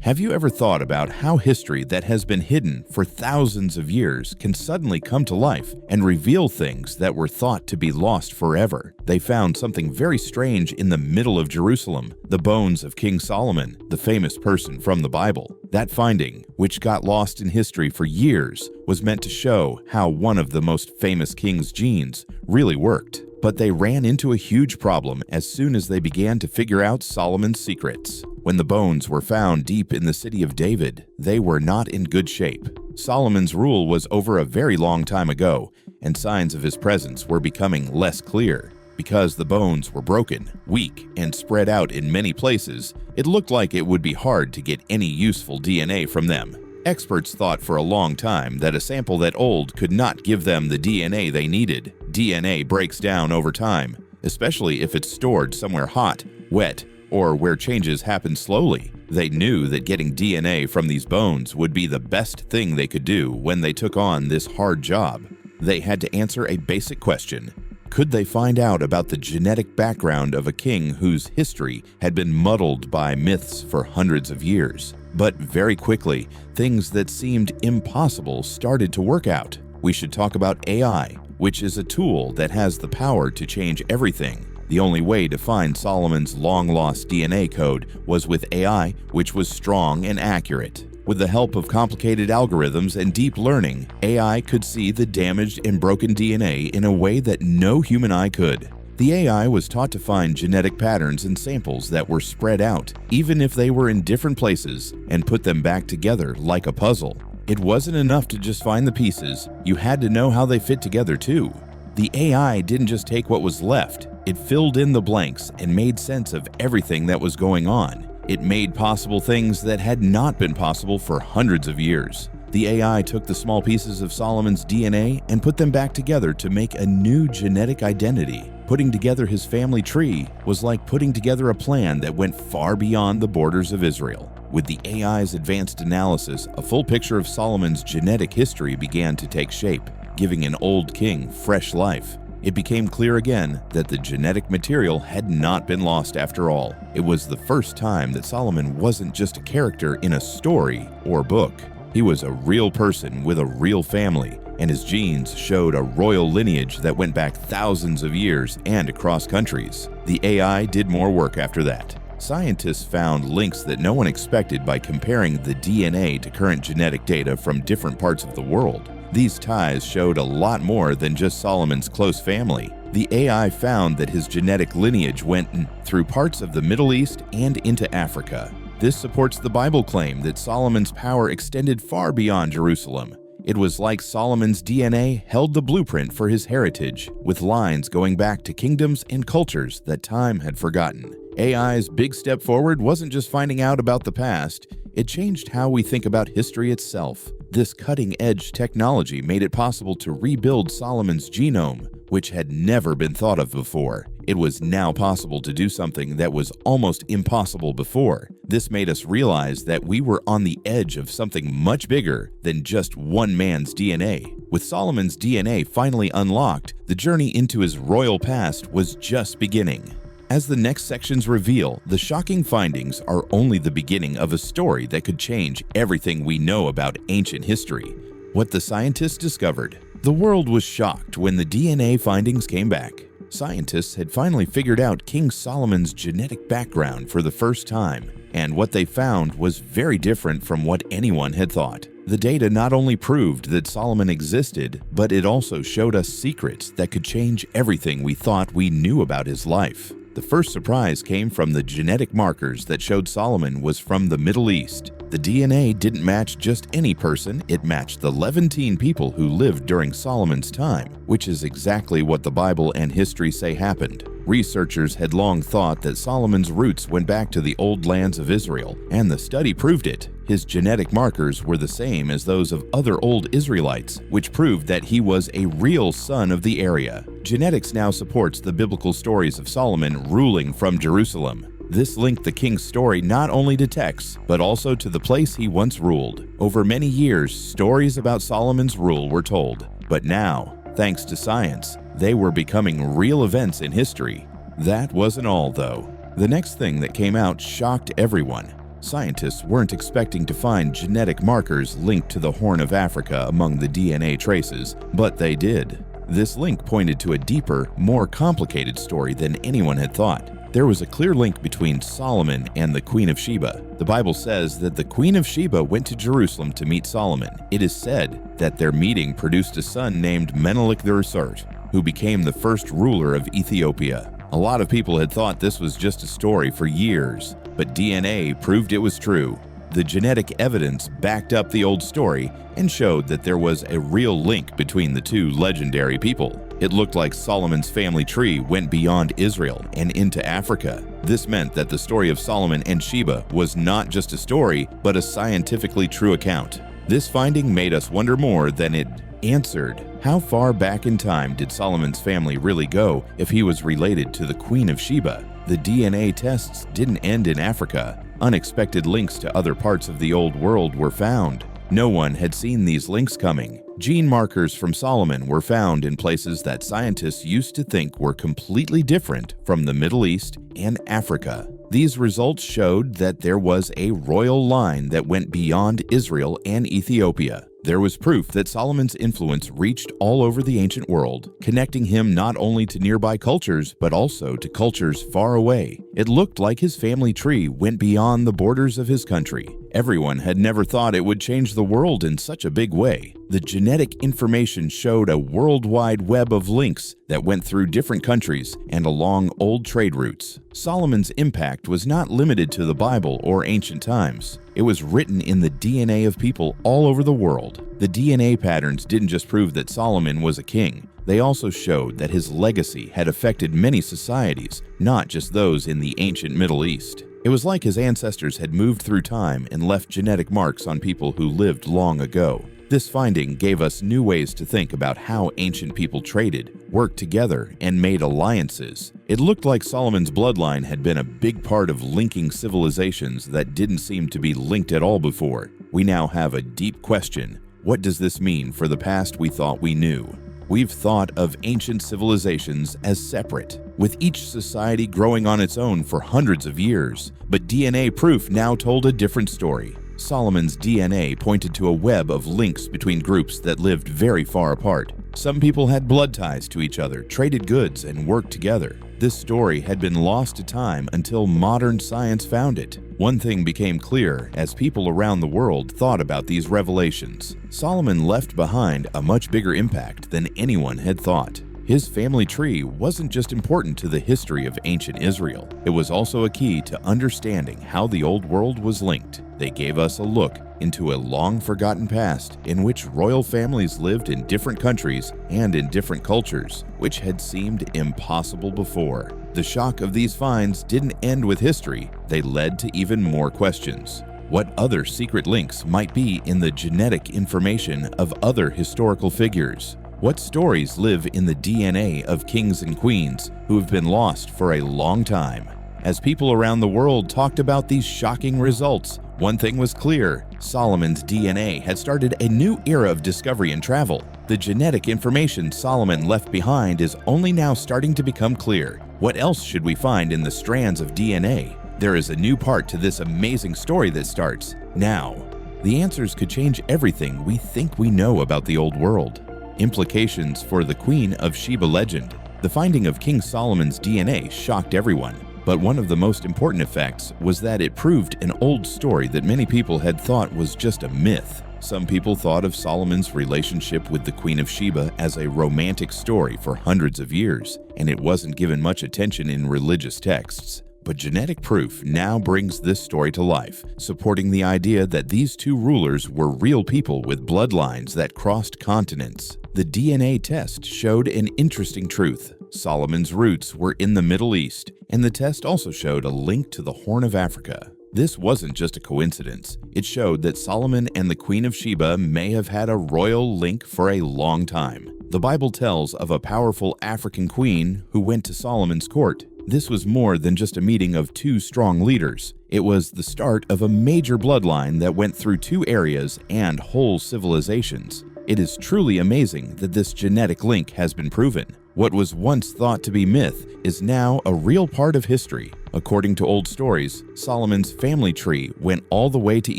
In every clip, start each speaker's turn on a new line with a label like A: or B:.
A: Have you ever thought about how history that has been hidden for thousands of years can suddenly come to life and reveal things that were thought to be lost forever? They found something very strange in the middle of Jerusalem, the bones of King Solomon, the famous person from the Bible. That finding, which got lost in history for years, was meant to show how one of the most famous king's genes really worked. But they ran into a huge problem as soon as they began to figure out Solomon's secrets. When the bones were found deep in the city of David, they were not in good shape. Solomon's rule was over a very long time ago, and signs of his presence were becoming less clear. Because the bones were broken, weak, and spread out in many places, it looked like it would be hard to get any useful DNA from them. Experts thought for a long time that a sample that old could not give them the DNA they needed. DNA breaks down over time, especially if it's stored somewhere hot, wet, or where changes happen slowly. They knew that getting DNA from these bones would be the best thing they could do when they took on this hard job. They had to answer a basic question. Could they find out about the genetic background of a king whose history had been muddled by myths for hundreds of years? But very quickly, things that seemed impossible started to work out. We should talk about AI, which is a tool that has the power to change everything. The only way to find Solomon's long-lost DNA code was with AI, which was strong and accurate. With the help of complicated algorithms and deep learning, AI could see the damaged and broken DNA in a way that no human eye could. The AI was taught to find genetic patterns in samples that were spread out, even if they were in different places, and put them back together like a puzzle. It wasn't enough to just find the pieces, you had to know how they fit together too. The AI didn't just take what was left, it filled in the blanks and made sense of everything that was going on. It made possible things that had not been possible for hundreds of years. The AI took the small pieces of Solomon's DNA and put them back together to make a new genetic identity. Putting together his family tree was like putting together a plan that went far beyond the borders of Israel. With the AI's advanced analysis, a full picture of Solomon's genetic history began to take shape, giving an old king fresh life. It became clear again that the genetic material had not been lost after all. It was the first time that Solomon wasn't just a character in a story or book. He was a real person with a real family, and his genes showed a royal lineage that went back thousands of years and across countries. The AI did more work after that. Scientists found links that no one expected by comparing the DNA to current genetic data from different parts of the world. These ties showed a lot more than just Solomon's close family. The AI found that his genetic lineage went through parts of the Middle East and into Africa. This supports the Bible claim that Solomon's power extended far beyond Jerusalem. It was like Solomon's DNA held the blueprint for his heritage, with lines going back to kingdoms and cultures that time had forgotten. AI's big step forward wasn't just finding out about the past, it changed how we think about history itself. This cutting-edge technology made it possible to rebuild Solomon's genome, which had never been thought of before. It was now possible to do something that was almost impossible before. This made us realize that we were on the edge of something much bigger than just one man's DNA. With Solomon's DNA finally unlocked, the journey into his royal past was just beginning. As the next sections reveal, the shocking findings are only the beginning of a story that could change everything we know about ancient history. What the scientists discovered. The world was shocked when the DNA findings came back. Scientists had finally figured out King Solomon's genetic background for the first time, and what they found was very different from what anyone had thought. The data not only proved that Solomon existed, but it also showed us secrets that could change everything we thought we knew about his life. The first surprise came from the genetic markers that showed Solomon was from the Middle East. The DNA didn't match just any person, it matched the Levantine people who lived during Solomon's time, which is exactly what the Bible and history say happened. Researchers had long thought that Solomon's roots went back to the old lands of Israel, and the study proved it. His genetic markers were the same as those of other old Israelites, which proved that he was a real son of the area. Genetics now supports the biblical stories of Solomon ruling from Jerusalem. This linked the king's story not only to texts, but also to the place he once ruled. Over many years, stories about Solomon's rule were told. But now, thanks to science, they were becoming real events in history. That wasn't all, though. The next thing that came out shocked everyone. Scientists weren't expecting to find genetic markers linked to the Horn of Africa among the DNA traces, but they did. This link pointed to a deeper, more complicated story than anyone had thought. There was a clear link between Solomon and the Queen of Sheba. The Bible says that the Queen of Sheba went to Jerusalem to meet Solomon. It is said that their meeting produced a son named Menelik III, who became the first ruler of Ethiopia. A lot of people had thought this was just a story for years, but DNA proved it was true. The genetic evidence backed up the old story and showed that there was a real link between the two legendary people. It looked like Solomon's family tree went beyond Israel and into Africa. This meant that the story of Solomon and Sheba was not just a story, but a scientifically true account. This finding made us wonder more than it answered. How far back in time did Solomon's family really go if he was related to the Queen of Sheba? The DNA tests didn't end in Africa. Unexpected links to other parts of the old world were found. No one had seen these links coming. Gene markers from Solomon were found in places that scientists used to think were completely different from the Middle East and Africa. These results showed that there was a royal line that went beyond Israel and Ethiopia. There was proof that Solomon's influence reached all over the ancient world, connecting him not only to nearby cultures, but also to cultures far away. It looked like his family tree went beyond the borders of his country. Everyone had never thought it would change the world in such a big way. The genetic information showed a worldwide web of links that went through different countries and along old trade routes. Solomon's impact was not limited to the Bible or ancient times. It was written in the DNA of people all over the world. The DNA patterns didn't just prove that Solomon was a king. They also showed that his legacy had affected many societies, not just those in the ancient Middle East. It was like his ancestors had moved through time and left genetic marks on people who lived long ago. This finding gave us new ways to think about how ancient people traded, worked together, and made alliances. It looked like Solomon's bloodline had been a big part of linking civilizations that didn't seem to be linked at all before. We now have a deep question. What does this mean for the past we thought we knew? We've thought of ancient civilizations as separate, with each society growing on its own for hundreds of years. But DNA proof now told a different story. Solomon's DNA pointed to a web of links between groups that lived very far apart. Some people had blood ties to each other, traded goods, and worked together. This story had been lost to time until modern science found it. One thing became clear as people around the world thought about these revelations. Solomon left behind a much bigger impact than anyone had thought. His family tree wasn't just important to the history of ancient Israel. It was also a key to understanding how the old world was linked. They gave us a look into a long-forgotten past in which royal families lived in different countries and in different cultures, which had seemed impossible before. The shock of these finds didn't end with history. They led to even more questions. What other secret links might be in the genetic information of other historical figures? What stories live in the DNA of kings and queens who have been lost for a long time? As people around the world talked about these shocking results, one thing was clear: Solomon's DNA had started a new era of discovery and travel. The genetic information Solomon left behind is only now starting to become clear. What else should we find in the strands of DNA? There is a new part to this amazing story that starts now. The answers could change everything we think we know about the old world. Implications for the Queen of Sheba legend. The finding of King Solomon's DNA shocked everyone, but one of the most important effects was that it proved an old story that many people had thought was just a myth. Some people thought of Solomon's relationship with the Queen of Sheba as a romantic story for hundreds of years, and it wasn't given much attention in religious texts. But genetic proof now brings this story to life, supporting the idea that these two rulers were real people with bloodlines that crossed continents. The DNA test showed an interesting truth. Solomon's roots were in the Middle East, and the test also showed a link to the Horn of Africa. This wasn't just a coincidence. It showed that Solomon and the Queen of Sheba may have had a royal link for a long time. The Bible tells of a powerful African queen who went to Solomon's court. This was more than just a meeting of two strong leaders. It was the start of a major bloodline that went through two areas and whole civilizations. It is truly amazing that this genetic link has been proven. What was once thought to be myth is now a real part of history. According to old stories, Solomon's family tree went all the way to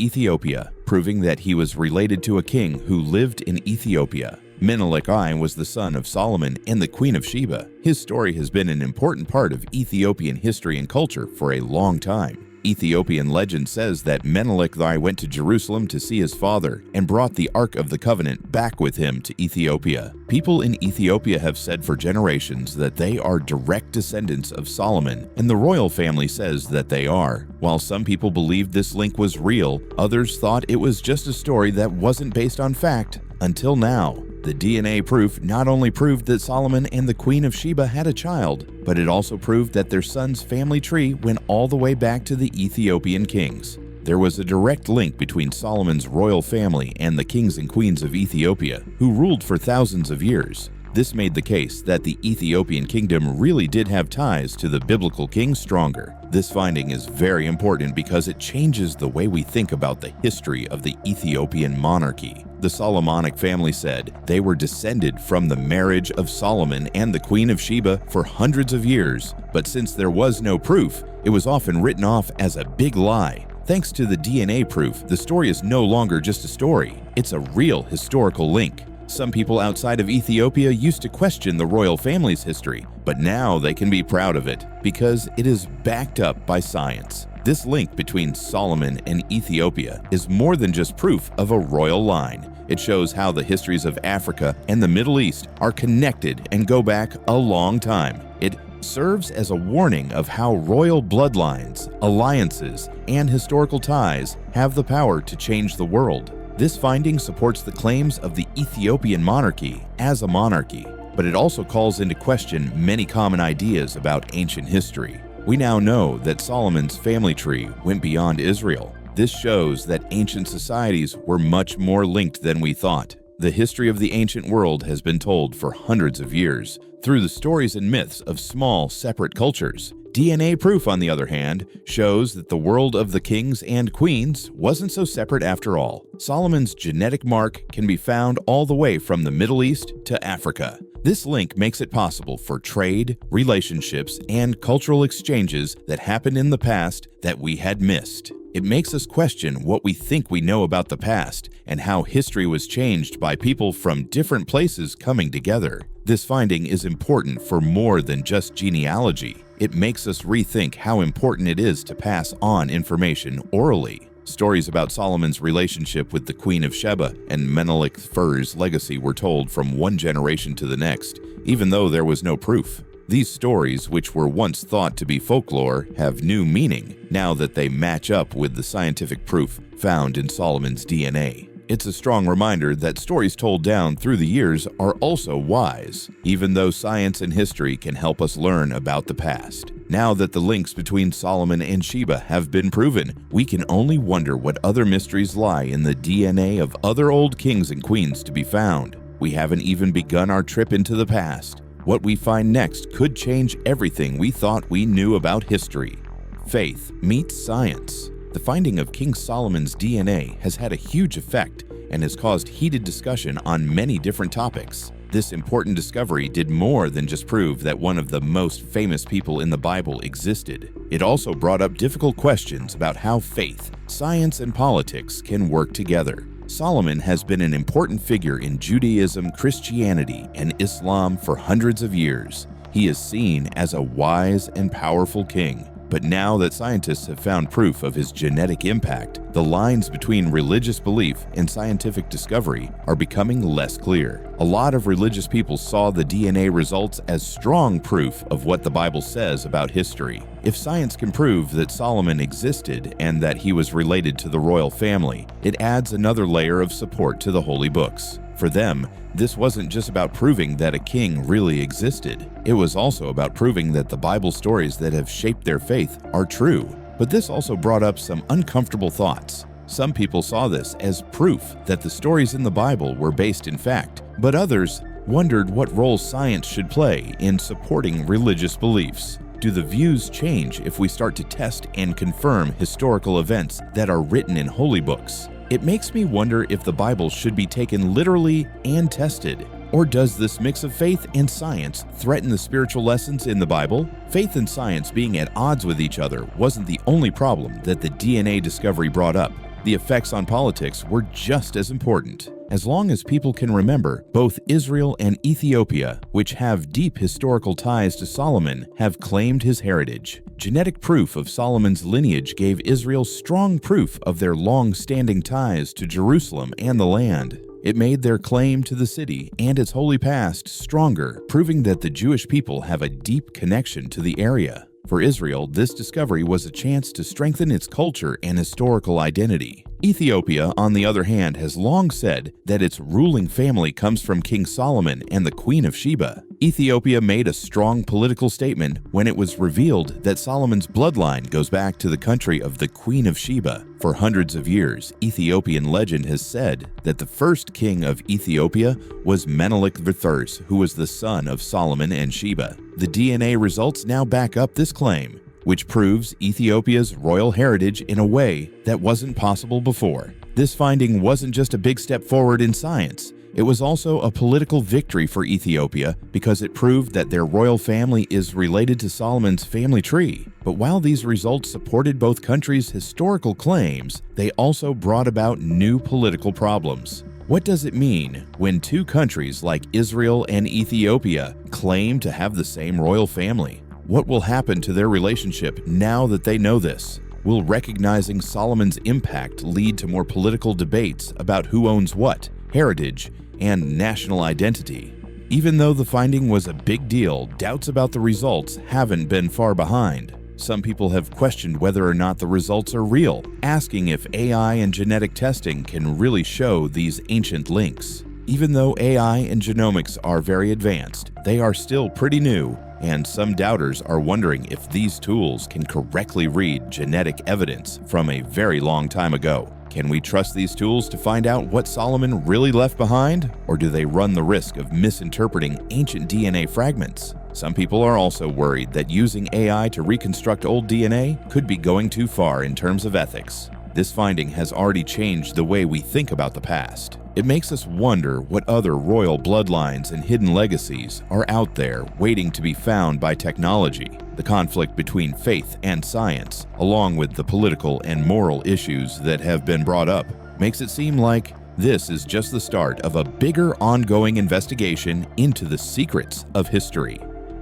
A: Ethiopia, proving that he was related to a king who lived in Ethiopia. Menelik I was the son of Solomon and the Queen of Sheba. His story has been an important part of Ethiopian history and culture for a long time. Ethiopian legend says that Menelik I went to Jerusalem to see his father and brought the Ark of the Covenant back with him to Ethiopia. People in Ethiopia have said for generations that they are direct descendants of Solomon, and the royal family says that they are. While some people believed this link was real, others thought it was just a story that wasn't based on fact until now. The DNA proof not only proved that Solomon and the Queen of Sheba had a child, but it also proved that their son's family tree went all the way back to the Ethiopian kings. There was a direct link between Solomon's royal family and the kings and queens of Ethiopia, who ruled for thousands of years. This made the case that the Ethiopian kingdom really did have ties to the biblical kings stronger. This finding is very important because it changes the way we think about the history of the Ethiopian monarchy. The Solomonic family said they were descended from the marriage of Solomon and the Queen of Sheba for hundreds of years, but since there was no proof, it was often written off as a big lie. Thanks to the DNA proof, the story is no longer just a story, it's a real historical link. Some people outside of Ethiopia used to question the royal family's history, but now they can be proud of it because it is backed up by science. This link between Solomon and Ethiopia is more than just proof of a royal line. It shows how the histories of Africa and the Middle East are connected and go back a long time. It serves as a warning of how royal bloodlines, alliances, and historical ties have the power to change the world. This finding supports the claims of the Ethiopian monarchy as a monarchy, but it also calls into question many common ideas about ancient history. We now know that Solomon's family tree went beyond Israel. This shows that ancient societies were much more linked than we thought. The history of the ancient world has been told for hundreds of years through the stories and myths of small, separate cultures. DNA proof, on the other hand, shows that the world of the kings and queens wasn't so separate after all. Solomon's genetic mark can be found all the way from the Middle East to Africa. This link makes it possible for trade, relationships, and cultural exchanges that happened in the past that we had missed. It makes us question what we think we know about the past and how history was changed by people from different places coming together. This finding is important for more than just genealogy. It makes us rethink how important it is to pass on information orally. Stories about Solomon's relationship with the Queen of Sheba and Menelik I's legacy were told from one generation to the next, even though there was no proof. These stories, which were once thought to be folklore, have new meaning now that they match up with the scientific proof found in Solomon's DNA. It's a strong reminder that stories told down through the years are also wise, even though science and history can help us learn about the past. Now that the links between Solomon and Sheba have been proven, we can only wonder what other mysteries lie in the DNA of other old kings and queens to be found. We haven't even begun our trip into the past. What we find next could change everything we thought we knew about history. Faith meets science. The finding of King Solomon's DNA has had a huge effect and has caused heated discussion on many different topics. This important discovery did more than just prove that one of the most famous people in the Bible existed. It also brought up difficult questions about how faith, science, and politics can work together. Solomon has been an important figure in Judaism, Christianity, and Islam for hundreds of years. He is seen as a wise and powerful king. But now that scientists have found proof of his genetic impact, the lines between religious belief and scientific discovery are becoming less clear. A lot of religious people saw the DNA results as strong proof of what the Bible says about history. If science can prove that Solomon existed and that he was related to the royal family, it adds another layer of support to the holy books. For them, this wasn't just about proving that a king really existed. It was also about proving that the Bible stories that have shaped their faith are true. But this also brought up some uncomfortable thoughts. Some people saw this as proof that the stories in the Bible were based in fact, but others wondered what role science should play in supporting religious beliefs. Do the views change if we start to test and confirm historical events that are written in holy books? It makes me wonder if the Bible should be taken literally and tested, Or does this mix of faith and science threaten the spiritual lessons in the Bible? Faith and science being at odds with each other wasn't the only problem that the DNA discovery brought up. The effects on politics were just as important. As long as people can remember, both Israel and Ethiopia, which have deep historical ties to Solomon, have claimed his heritage. Genetic proof of Solomon's lineage gave Israel strong proof of their long-standing ties to Jerusalem and the land. It made their claim to the city and its holy past stronger, proving that the Jewish people have a deep connection to the area. For Israel, this discovery was a chance to strengthen its culture and historical identity. Ethiopia, on the other hand, has long said that its ruling family comes from King Solomon and the Queen of Sheba. Ethiopia made a strong political statement when it was revealed that Solomon's bloodline goes back to the country of the Queen of Sheba. For hundreds of years, Ethiopian legend has said that the first king of Ethiopia was Menelik III, who was the son of Solomon and Sheba. The DNA results now back up this claim, which proves Ethiopia's royal heritage in a way that wasn't possible before. This finding wasn't just a big step forward in science. It was also a political victory for Ethiopia because it proved that their royal family is related to Solomon's family tree. But while these results supported both countries' historical claims, they also brought about new political problems. What does it mean when two countries like Israel and Ethiopia claim to have the same royal family? What will happen to their relationship now that they know this? Will recognizing Solomon's impact lead to more political debates about who owns what, heritage, and national identity? Even though the finding was a big deal, doubts about the results haven't been far behind. Some people have questioned whether or not the results are real, asking if AI and genetic testing can really show these ancient links. Even though AI and genomics are very advanced, they are still pretty new, and some doubters are wondering if these tools can correctly read genetic evidence from a very long time ago. Can we trust these tools to find out what Solomon really left behind, or do they run the risk of misinterpreting ancient DNA fragments? Some people are also worried that using AI to reconstruct old DNA could be going too far in terms of ethics. This finding has already changed the way we think about the past. It makes us wonder what other royal bloodlines and hidden legacies are out there waiting to be found by technology. The conflict between faith and science, along with the political and moral issues that have been brought up, makes it seem like this is just the start of a bigger ongoing investigation into the secrets of history,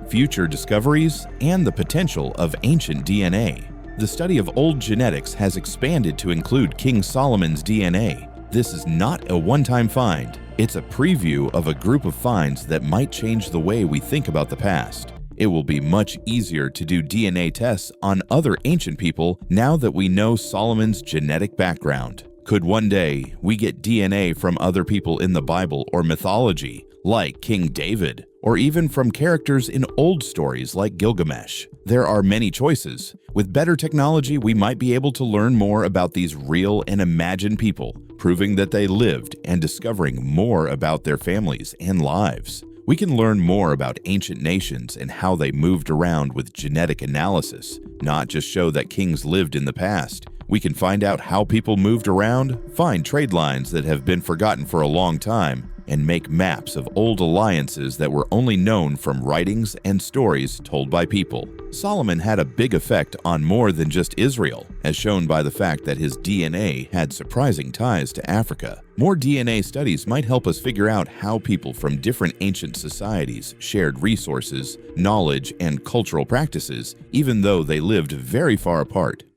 A: future discoveries, and the potential of ancient DNA. The study of old genetics has expanded to include King Solomon's DNA. This is not a one-time find. It's a preview of a group of finds that might change the way we think about the past. It will be much easier to do DNA tests on other ancient people now that we know Solomon's genetic background. Could one day we get DNA from other people in the Bible or mythology, like King David, or even from characters in old stories like Gilgamesh? There are many choices. With better technology, we might be able to learn more about these real and imagined people, proving that they lived and discovering more about their families and lives. We can learn more about ancient nations and how they moved around with genetic analysis, not just show that kings lived in the past. We can find out how people moved around, find trade lines that have been forgotten for a long time, and make maps of old alliances that were only known from writings and stories told by people. Solomon had a big effect on more than just Israel, as shown by the fact that his DNA had surprising ties to Africa. More DNA studies might help us figure out how people from different ancient societies shared resources, knowledge, and cultural practices, even though they lived very far apart.